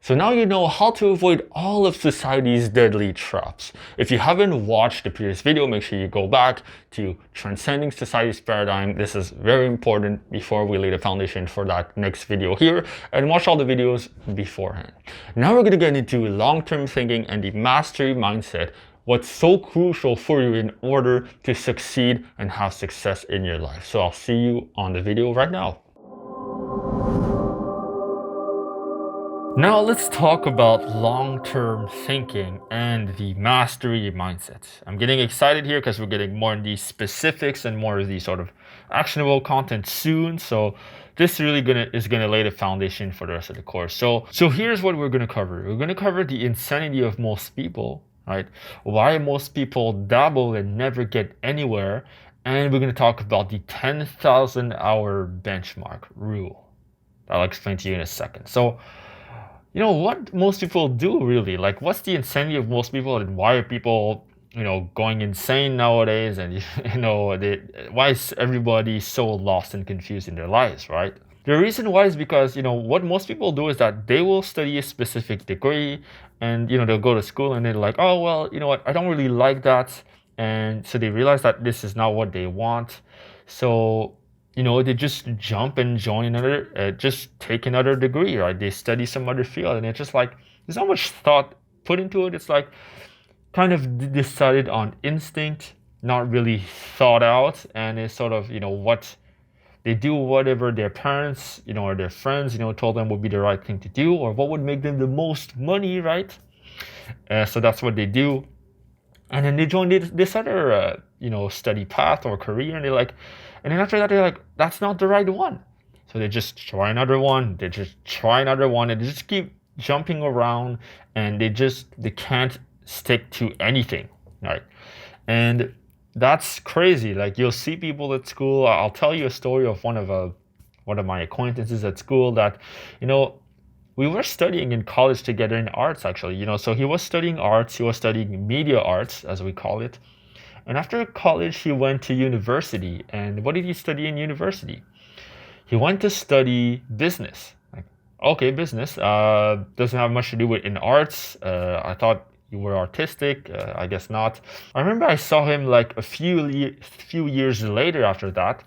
So now you know how to avoid all of society's deadly traps. If you haven't watched the previous video, make sure you go back to Transcending Society's Paradigm. This is very important before we lay the foundation for that next video here, and watch all the videos beforehand. Now we're going to get into long-term thinking and the mastery mindset, what's so crucial for you in order to succeed and have success in your life. So I'll see you on the video right now. Now let's talk about long-term thinking and the mastery mindset. I'm getting excited here because we're getting more in these specifics and more of the sort of actionable content soon. So this really is gonna lay the foundation for the rest of the course. So here's what we're gonna cover. We're gonna cover the insanity of most people, right? Why most people dabble and never get anywhere. And we're gonna talk about the 10,000 hour benchmark rule. I'll explain to you in a second. So, you know, what most people do really, like what's the insanity of most people and why are people, going insane nowadays? And, why is everybody so lost and confused in their lives, right? The reason why is because, what most people do is that they will study a specific degree and, they'll go to school and they're like, oh, well, you know what, I don't really like that. And so they realize that this is not what they want. So, they just jump and join just take another degree, right? They study some other field and it's just like, there's not much thought put into it. It's like kind of decided on instinct, not really thought out. And it's sort of, what they do, whatever their parents, or their friends, told them would be the right thing to do, or what would make them the most money, right? So that's what they do. And then they join this other, study path or career, and and then after that, they're like, that's not the right one. So they just try another one. They just try another one, and they just keep jumping around, and they can't stick to anything, right? And that's crazy. Like you'll see people at school. I'll tell you a story of one of my acquaintances at school that, we were studying in college together in arts, actually, so he was studying arts, he was studying media arts, as we call it. And after college, he went to university. And what did he study in university? He went to study business. Like, okay, business doesn't have much to do with in arts. I thought you were artistic. I guess not. I remember I saw him like a few years later after that.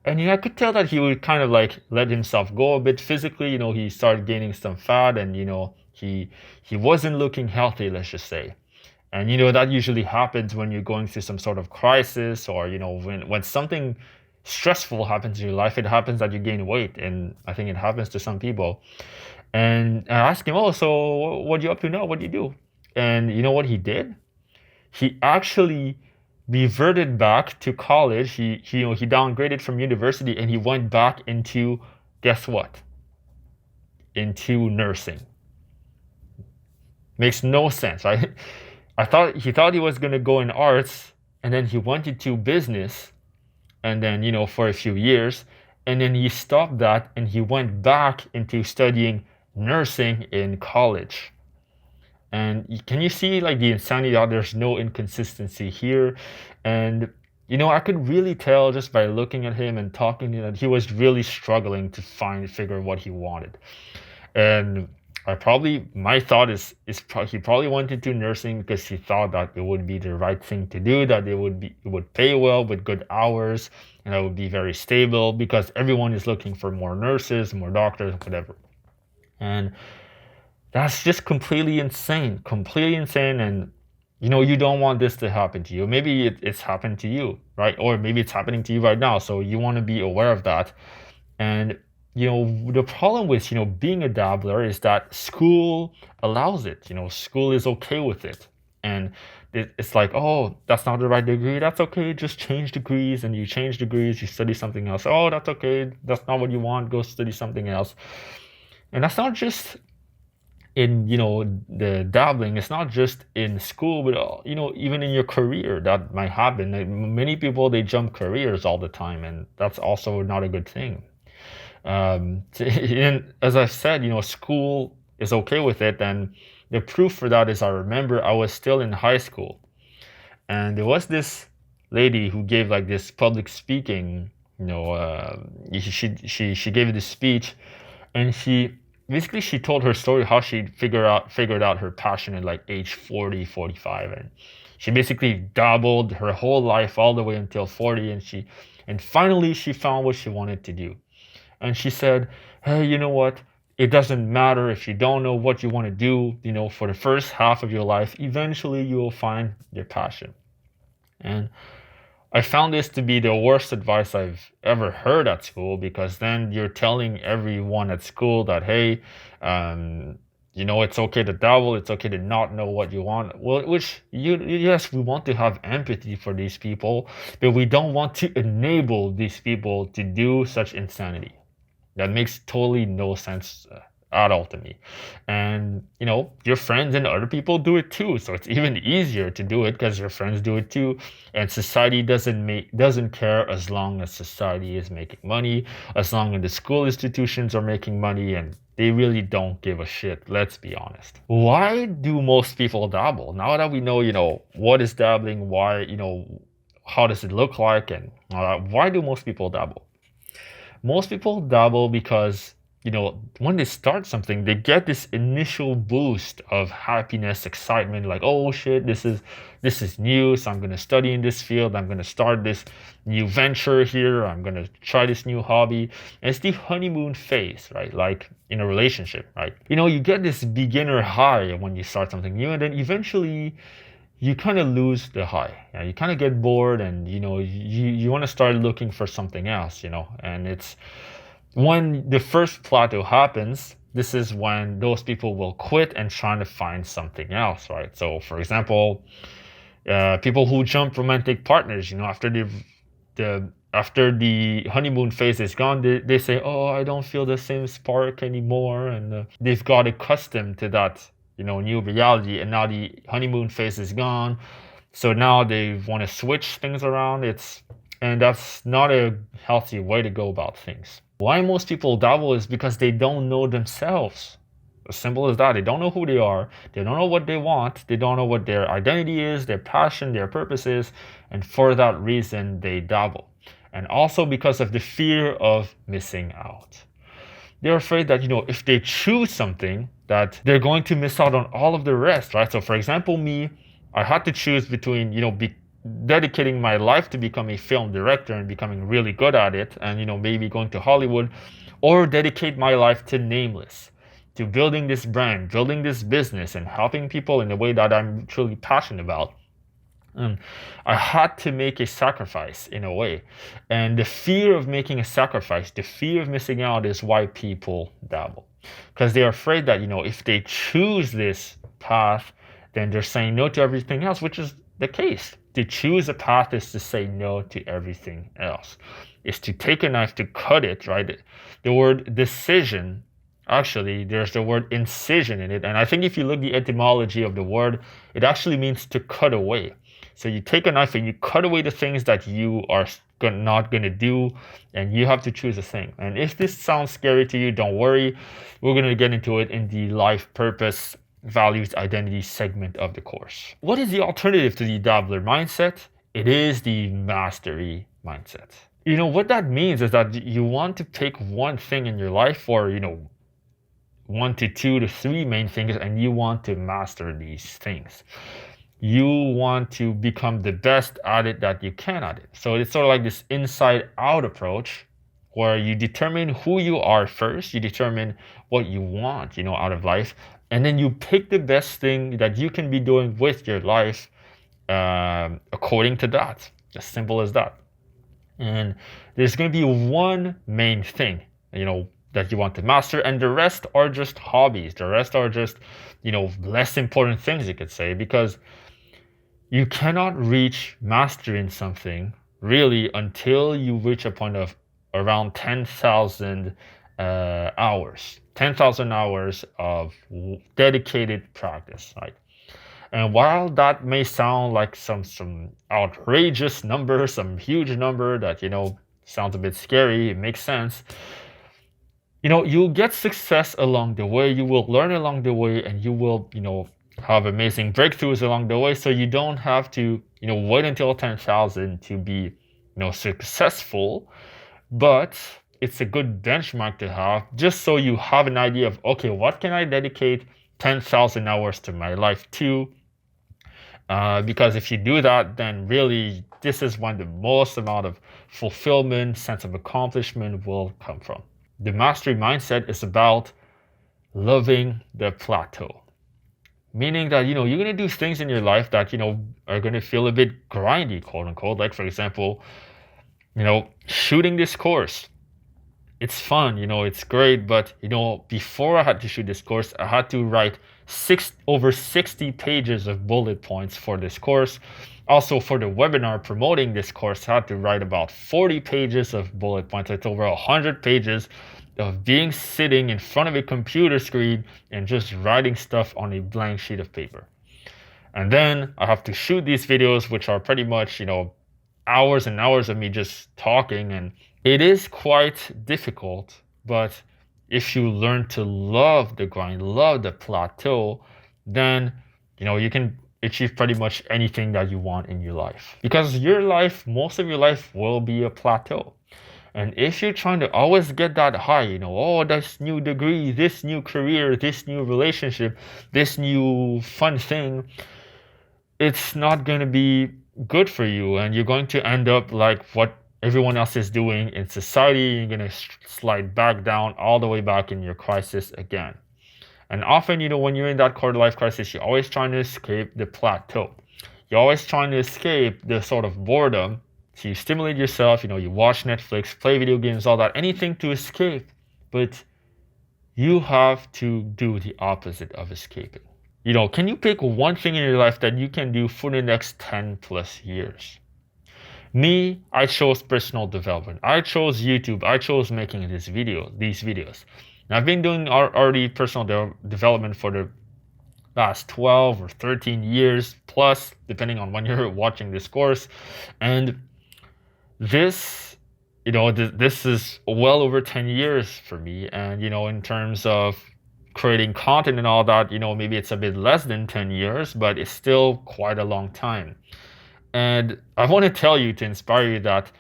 And I could tell that he would kind of like let himself go a bit physically. He started gaining some fat, and he wasn't looking healthy, let's just say. And that usually happens when you're going through some sort of crisis, or when something stressful happens in your life. It happens that you gain weight, and I think it happens to some people. And I asked him, oh, so what are you up to now? What do you do? And you know what he did? He actually reverted back to college. He downgraded from university, and he went back into, guess what? Into nursing. Makes no sense, right? He thought he was going to go in arts, and then he went into business, and then, for a few years, and then he stopped that and he went back into studying nursing in college. And can you see like the insanity that there's no inconsistency here? And, I could really tell just by looking at him and talking to him that he was really struggling to figure what he wanted. And my thought is he probably went into nursing because he thought that it would be the right thing to do, that it would pay well with good hours, and that would be very stable because everyone is looking for more nurses, more doctors, whatever. And that's just completely insane. And you don't want this to happen to you. Maybe it's happened to you, right? Or maybe it's happening to you right now. So you want to be aware of that. And the problem with, being a dabbler is that school allows it. School is okay with it. And it's like, oh, that's not the right degree. That's okay. Just change degrees. And you change degrees, you study something else. Oh, that's okay. That's not what you want. Go study something else. And that's not just in, the dabbling. It's not just in school, but, even in your career, that might happen. Like, many people, they jump careers all the time. And that's also not a good thing. And as I said, school is okay with it, and the proof for that is I remember I was still in high school, and there was this lady who gave like this public speaking, she gave this speech, and she basically she told her story how she figured out her passion at like age 40, 45, and she basically dabbled her whole life all the way until 40, and finally she found what she wanted to do. And she said, hey, you know what? It doesn't matter if you don't know what you want to do, for the first half of your life, eventually you will find your passion. And I found this to be the worst advice I've ever heard at school, because then you're telling everyone at school that, hey, it's okay to dabble, it's okay to not know what you want. Well, yes, we want to have empathy for these people, but we don't want to enable these people to do such insanity. That makes totally no sense at all to me. And your friends and other people do it too, so it's even easier to do it because your friends do it too. And society doesn't care as long as society is making money, as long as the school institutions are making money, and they really don't give a shit. Let's be honest. Why do most people dabble? Now that we know, what is dabbling, why, how does it look like, and why do most people dabble? Most people dabble because, when they start something, they get this initial boost of happiness, excitement, like, oh shit, this is new, so I'm going to study in this field, I'm going to start this new venture here, I'm going to try this new hobby. And it's the honeymoon phase, right? Like in a relationship, right? You get this beginner high when you start something new, and then eventually you kind of lose the high. You kind of get bored, and you want to start looking for something else, and it's when the first plateau happens. This is when those people will quit and try to find something else, right? So for example, people who jump romantic partners, after the honeymoon phase is gone, they say, oh, I don't feel the same spark anymore, and they've got accustomed to that new reality, and now the honeymoon phase is gone, so now they want to switch things around. And that's not a healthy way to go about things. Why most people dabble is because they don't know themselves. As simple as that. They don't know who they are, they don't know what they want, they don't know what their identity is, their passion, their purpose is, and for that reason they dabble. And also because of the fear of missing out. They're afraid that, if they choose something, that they're going to miss out on all of the rest, right? So for example, me, I had to choose between, dedicating my life to become a film director and becoming really good at it, and, maybe going to Hollywood, or dedicate my life to Nameless, to building this brand, building this business, and helping people in the way that I'm truly passionate about. I had to make a sacrifice in a way. And the fear of making a sacrifice, the fear of missing out, is why people dabble. Because they're afraid that, if they choose this path, then they're saying no to everything else, which is the case. To choose a path is to say no to everything else. It's to take a knife to cut it, right? The word decision, actually, there's the word incision in it. And I think if you look the etymology of the word, it actually means to cut away. So you take a knife and you cut away the things that you are not going to do, and you have to choose a thing. And if this sounds scary to you, don't worry. We're going to get into it in the life purpose, values, identity segment of the course. What is the alternative to the dabbler mindset? It is the mastery mindset. What that means is that you want to pick one thing in your life, or, 1 to 2 to 3 main things, and you want to master these things. You want to become the best at it that you can at it. So it's sort of like this inside out approach, where you determine who you are first, you determine what you want, out of life, and then you pick the best thing that you can be doing with your life according to that. As simple as that. And there's going to be one main thing, that you want to master, and the rest are just hobbies. The rest are just, less important things, you could say, because you cannot reach mastery in something really until you reach a point of around 10,000 hours. 10,000 hours of dedicated practice, right? And while that may sound like some outrageous number, some huge number that, sounds a bit scary, it makes sense. You'll get success along the way, you will learn along the way, and you will, have amazing breakthroughs along the way. So you don't have to, wait until 10,000 to be, successful. But it's a good benchmark to have, just so you have an idea of, okay, what can I dedicate 10,000 hours to my life to? Because if you do that, then really this is when the most amount of fulfillment, sense of accomplishment will come from. The mastery mindset is about loving the plateau, meaning that you're going to do things in your life that are going to feel a bit grindy, quote unquote. Like, for example, shooting this course. It's fun, it's great, but before I had to shoot this course, I had to write over 60 pages of bullet points for this course. Also, for the webinar promoting this course, I had to write about 40 pages of bullet points. It's over 100 pages of being sitting in front of a computer screen and just writing stuff on a blank sheet of paper. And then I have to shoot these videos, which are pretty much, hours and hours of me just talking, and it is quite difficult. But if you learn to love the grind, love the plateau, then you can achieve pretty much anything that you want in your life, because most of your life will be a plateau. And if you're trying to always get that high, this new degree, this new career, this new relationship, this new fun thing, it's not going to be good for you, and you're going to end up like what everyone else is doing in society. You're going to slide back down, all the way back in your crisis again. And often, when you're in that quarter life crisis, you're always trying to escape the plateau. You're always trying to escape the sort of boredom. So you stimulate yourself, you watch Netflix, play video games, all that, anything to escape. But you have to do the opposite of escaping. Can you pick one thing in your life that you can do for the next 10 plus years? Me, I chose personal development. I chose YouTube. I chose making these videos. And I've been doing already personal development for the last 12 or 13 years plus, depending on when you're watching this course. And this, this is well over 10 years for me. And, in terms of creating content and all that, maybe it's a bit less than 10 years, but it's still quite a long time. And I want to tell you, to inspire you, that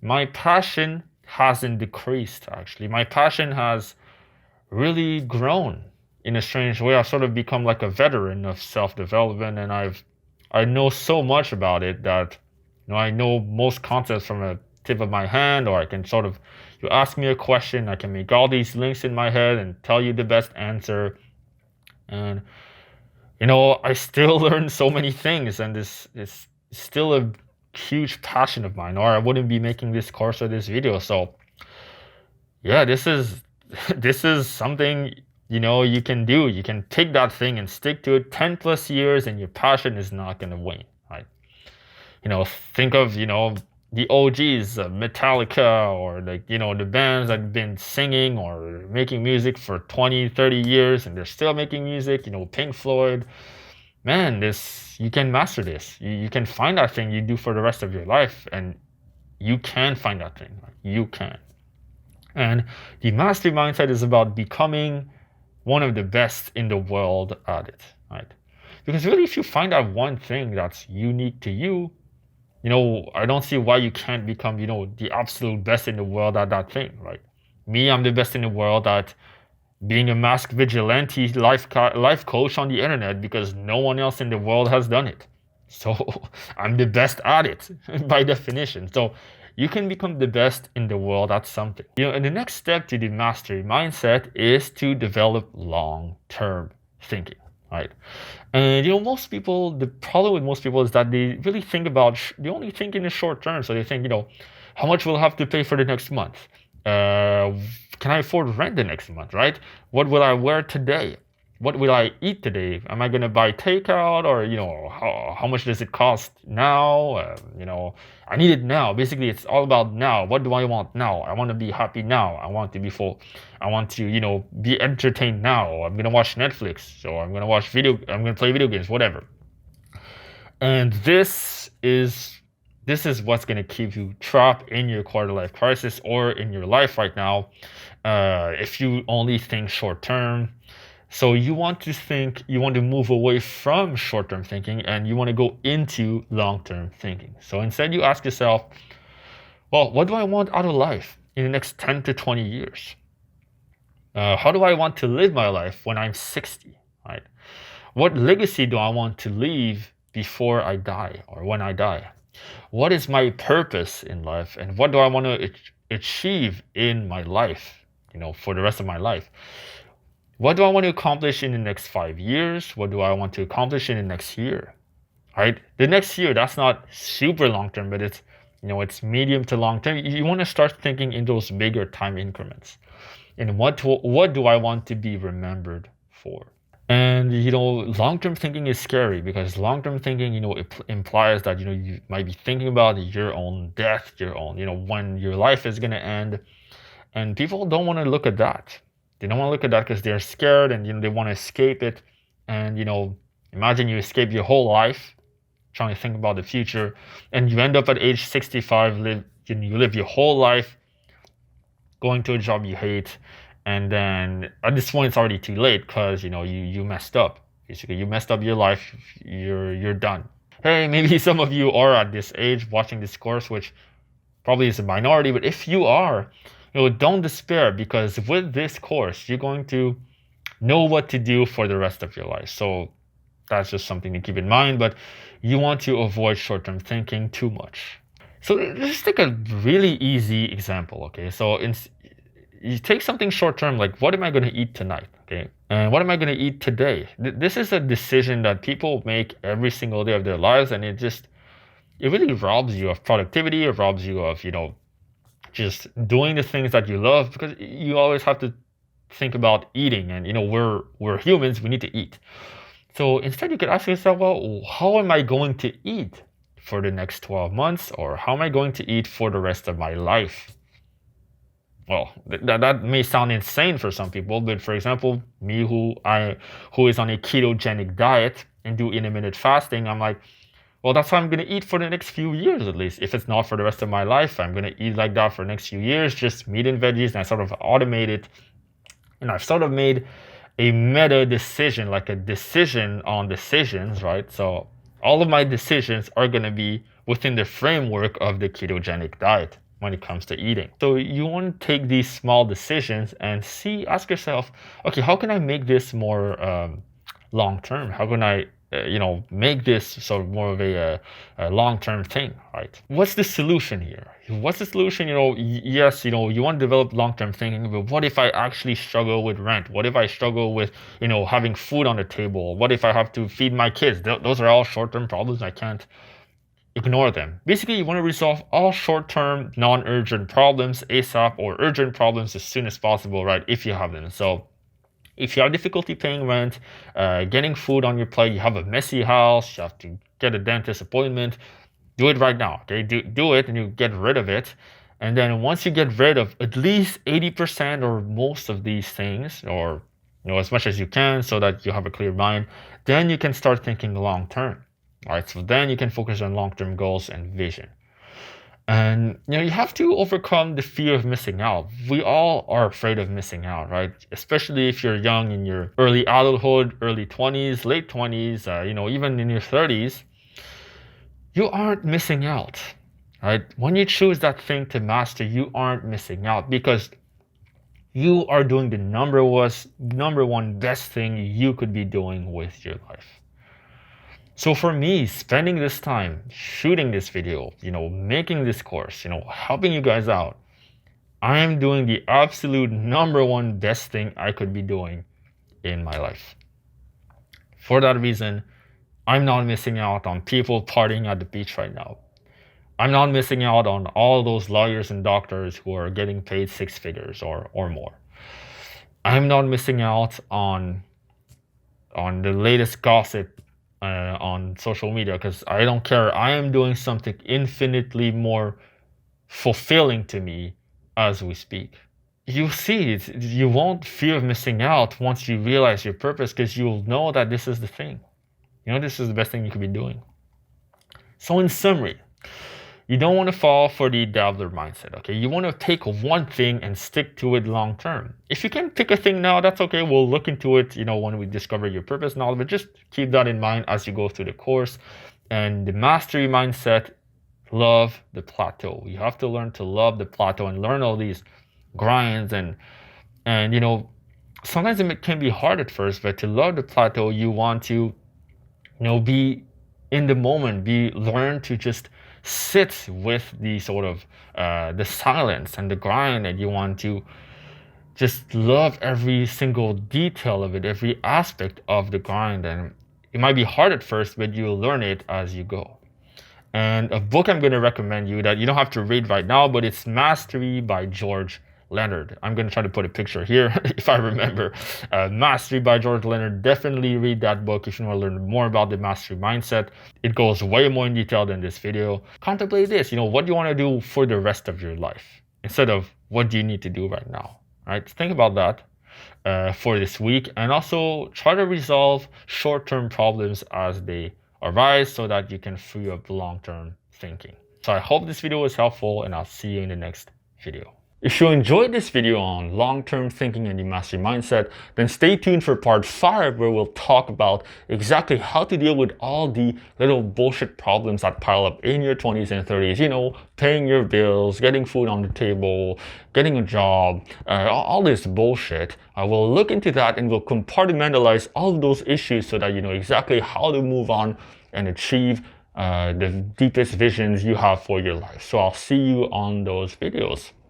my passion hasn't decreased, actually. My passion has really grown in a strange way. I've sort of become like a veteran of self-development, and I know so much about it that I know most concepts from a tip of my hand, or I can sort of, you ask me a question, I can make all these links in my head and tell you the best answer. And I still learn so many things, and this is still a huge passion of mine, or I wouldn't be making this course or this video. So yeah, this is something you can do. You can pick that thing and stick to it 10 plus years, and your passion is not going to wane, right? Think of the OGs, Metallica, or the bands that have been singing or making music for 20, 30 years, and they're still making music. Pink Floyd. Man, you can master this. You can find that thing you do for the rest of your life, and you can find that thing. You can. And the mastery mindset is about becoming one of the best in the world at it, right? Because really, if you find that one thing that's unique to you, I don't see why you can't become, the absolute best in the world at that thing, right? Me, I'm the best in the world at being a masked vigilante life coach on the internet, because no one else in the world has done it. So I'm the best at it by definition. So you can become the best in the world at something. And the next step to the mastery mindset is to develop long-term thinking, right? And most people, the problem with most people is that they really think about, they only think in the short term. So they think, how much will I have to pay for the next month? Can I afford rent the next month, right? What will I wear today? What will I eat today? Am I going to buy takeout, or how much does it cost now? I need it now. Basically, it's all about now. What do I want now? I want to be happy now. I want to be full. I want to be entertained now. I'm going to watch Netflix, so I'm going to play video games, whatever. And this is what's going to keep you trapped in your quarter life crisis, or in your life right now, if you only think short term. So you want to move away from short-term thinking, and you want to go into long-term thinking. So instead, you ask yourself, well, what do I want out of life? in the next 10 to 20 years? How do I want to live my life when I'm 60, right? What legacy do I want to leave before I die or when I die? What is my purpose in life, and what do I want to achieve in my life, for the rest of my life? What do I want to accomplish in the next 5 years? What do I want to accomplish in the next year? Right? The next year, that's not super long term, but it's medium to long term. You want to start thinking in those bigger time increments. And what do I want to be remembered for? And long-term thinking is scary, because long-term thinking, it implies that you might be thinking about your own death, your own, when your life is going to end. And people don't want to look at that. They don't want to look at that because they're scared, and they want to escape it. And imagine you escape your whole life trying to think about the future, and you end up at age 65, you live your whole life going to a job you hate, and then at this point it's already too late, because you messed up. Basically, you messed up your life. You're done. Hey, maybe some of you are at this age watching this course, which probably is a minority, but if you are, don't despair, because with this course you're going to know what to do for the rest of your life. So that's just something to keep in mind, but you want to avoid short-term thinking too much. So let's take a really easy example, okay? So you take something short-term, like, what am I going to eat tonight, okay? And what am I going to eat today? This is a decision that people make every single day of their lives, and it really robs you of productivity. It robs you of, just doing the things that you love, because you always have to think about eating, and we're humans, we need to eat. So instead you could ask yourself, well, how am I going to eat for the next 12 months, or how am I going to eat for the rest of my life? Well, that may sound insane for some people, but for example, me who is on a ketogenic diet and do intermittent fasting, I'm like, well, that's how I'm going to eat for the next few years, at least. If it's not for the rest of my life, I'm going to eat like that for the next few years, just meat and veggies, and I sort of automate it. And I've sort of made a meta decision, like a decision on decisions, right? So all of my decisions are going to be within the framework of the ketogenic diet when it comes to eating. So you want to take these small decisions and ask yourself, okay, how can I make this more long-term? How can I make this sort of more of a long-term thing, right? What's the solution here? What's the solution? Yes, you want to develop long-term thinking, but what if I actually struggle with rent? What if I struggle with, having food on the table? What if I have to feed my kids? Those are all short-term problems. I can't ignore them. Basically, you want to resolve all short-term, non-urgent problems ASAP, or urgent problems as soon as possible, right? If you have them. So if you have difficulty paying rent, getting food on your plate, you have a messy house, you have to get a dentist appointment, do it right now, okay? Do it, and you get rid of it. And then once you get rid of at least 80% or most of these things, or as much as you can, so that you have a clear mind, then you can start thinking long term. All right, so then you can focus on long-term goals and vision. And you have to overcome the fear of missing out. We all are afraid of missing out, right? Especially if you're young, in your early adulthood, early 20s, late 20s, even in your 30s. You aren't missing out, right? When you choose that thing to master, you aren't missing out, because you are doing the number one best thing you could be doing with your life. So for me, spending this time shooting this video, making this course, helping you guys out, I am doing the absolute number one best thing I could be doing in my life. For that reason, I'm not missing out on people partying at the beach right now. I'm not missing out on all those lawyers and doctors who are getting paid 6 figures or more. I'm not missing out on the latest gossip on social media, because I don't care. I am doing something infinitely more fulfilling to me as we speak. You see, you won't fear missing out once you realize your purpose, because you'll know that this is the thing. This is the best thing you could be doing. So in summary, you don't want to fall for the dabbler mindset, okay? You want to take one thing and stick to it long term. If you can pick a thing now, that's okay. We'll look into it, when we discover your purpose and all of it. Just keep that in mind as you go through the course. And the mastery mindset, love the plateau. You have to learn to love the plateau and learn all these grinds and sometimes it can be hard at first, but to love the plateau, you want to be in the moment, learn to just sit with the sort of the silence and the grind, and you want to just love every single detail of it, every aspect of the grind. And it might be hard at first, but you'll learn it as you go. And a book I'm going to recommend you that you don't have to read right now, but it's Mastery by George Leonard. I'm going to try to put a picture here if I remember. Mastery by George Leonard. Definitely read that book if you want to learn more about the mastery mindset. It goes way more in detail than this video. Contemplate this, what do you want to do for the rest of your life instead of what do you need to do right now, right? Think about that for this week, and also try to resolve short-term problems as they arise so that you can free up long-term thinking. So I hope this video was helpful, and I'll see you in the next video. If you enjoyed this video on long-term thinking and the mastery mindset, then stay tuned for part 5, where we'll talk about exactly how to deal with all the little bullshit problems that pile up in your 20s and 30s. Paying your bills, getting food on the table, getting a job, all this bullshit. We'll look into that and we'll compartmentalize all of those issues so that you know exactly how to move on and achieve the deepest visions you have for your life. So I'll see you on those videos.